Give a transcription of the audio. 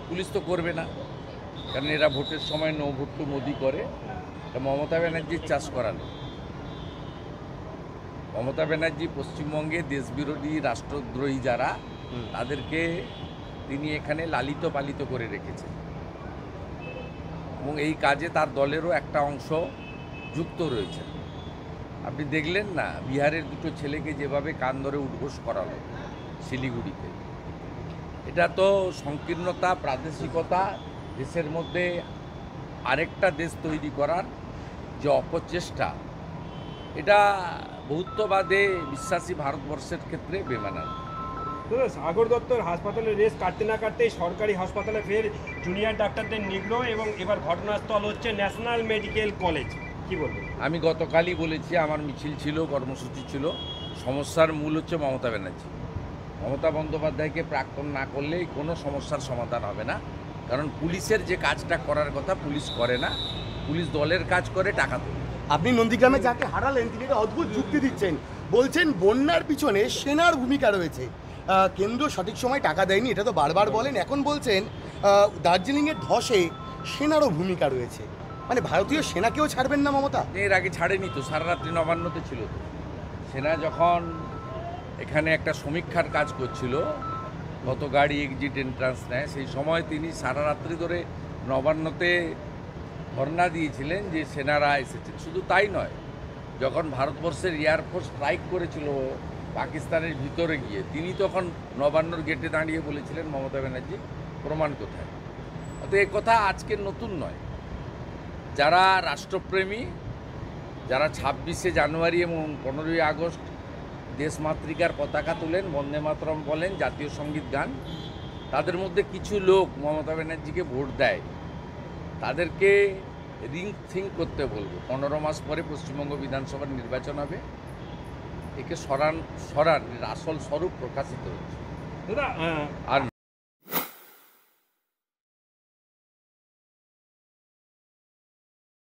Police তো করবে না, কারণ এরা ভোটের সময় নো ভোট টু মোদি করে। তা মমতা ব্যানার্জির চাষ করালো। মমতা ব্যানার্জি পশ্চিমবঙ্গে দেশবিরোধী রাষ্ট্রদ্রোহী যারা, তাদেরকে তিনি এখানে লালিত পালিত করে রেখেছেন এবং এই কাজে তার দলেরও একটা অংশ যুক্ত রয়েছে। আপনি দেখলেন না বিহারের দুটো ছেলেকে যেভাবে কান ধরে উদ্ঘোষ করালো শিলিগুড়িতে। এটা তো সংকীর্ণতা, প্রাদেশিকতা, দেশের মধ্যে আরেকটা দেশ তৈরি করার যে অপচেষ্টা, এটা বহুত্ববাদে বিশ্বাসী ভারতবর্ষের ক্ষেত্রে বেমানান। সাগর দত্তর হাসপাতালে রেস কাটতে না কাটতেই সরকারি হাসপাতালে ফের জুনিয়র ডাক্তারদের নিগ্রহ এবং এবার ঘটনাস্থল হচ্ছে ন্যাশনাল মেডিকেল কলেজ। কি বলবেন? আমি গতকালই বলেছি, আমার মিছিল ছিল, কর্মসূচি ছিল, সমস্যার মূল হচ্ছে মমতা ব্যানার্জি। মমতা বন্দ্যোপাধ্যায়কে প্রাক্তন না করলেই কোনো সমস্যার সমাধান হবে না। কারণ পুলিশের যে কাজটা করার কথা পুলিশ করে না, পুলিশ দলের কাজ করে, টাকা তোলে। আপনি নন্দীগ্রামে যাকে হারালেন তিনি একটা অদ্ভুত যুক্তি দিচ্ছেন, বলছেন বন্যার পিছনে সেনার ভূমিকা রয়েছে, কেন্দ্র সঠিক সময় টাকা দেয়নি, এটা তো বারবার বলেন। এখন বলছেন দার্জিলিংয়ের ধসে সেনারও ভূমিকা রয়েছে, মানে ভারতীয় সেনাকেও ছাড়বেন না মমতা? এর আগে ছাড়েনি তো, সারা রাত্রি নবান্নতে ছিল তো। সেনা যখন এখানে একটা সমীক্ষার কাজ করছিল, কত গাড়ি এক্সিট এন্ট্রান্স নেয়, সেই সময় তিনি সারা রাত্রি ধরে নবান্নতে ধর্ণা দিয়েছিলেন যে সেনারা এসেছেন। শুধু তাই নয়, যখন ভারতবর্ষের এয়ারফোর্স স্ট্রাইক করেছিল পাকিস্তানের ভিতরে গিয়ে, তিনি তখন নবান্নর গেটে দাঁড়িয়ে বলেছিলেন মমতা ব্যানার্জি প্রমাণ কোথায়। অত এ কথা আজকের নতুন নয়। যারা রাষ্ট্রপ্রেমী, যারা 26শে জানুয়ারি এবং 15ই আগস্ট দেশমাতৃকার পতাকা তুলেন, বন্দে মাতরম বলেন, জাতীয় সঙ্গীত গান, তাদের মধ্যে কিছু লোক মমতা ব্যানার্জিকে ভোট দেয়, তাদেরকে থিঙ্ক করতে বলবো। 15 মাস পরে পশ্চিমবঙ্গ বিধানসভার নির্বাচন হবে, একে সরান আসল স্বরূপ প্রকাশিত হচ্ছে। দাদা আর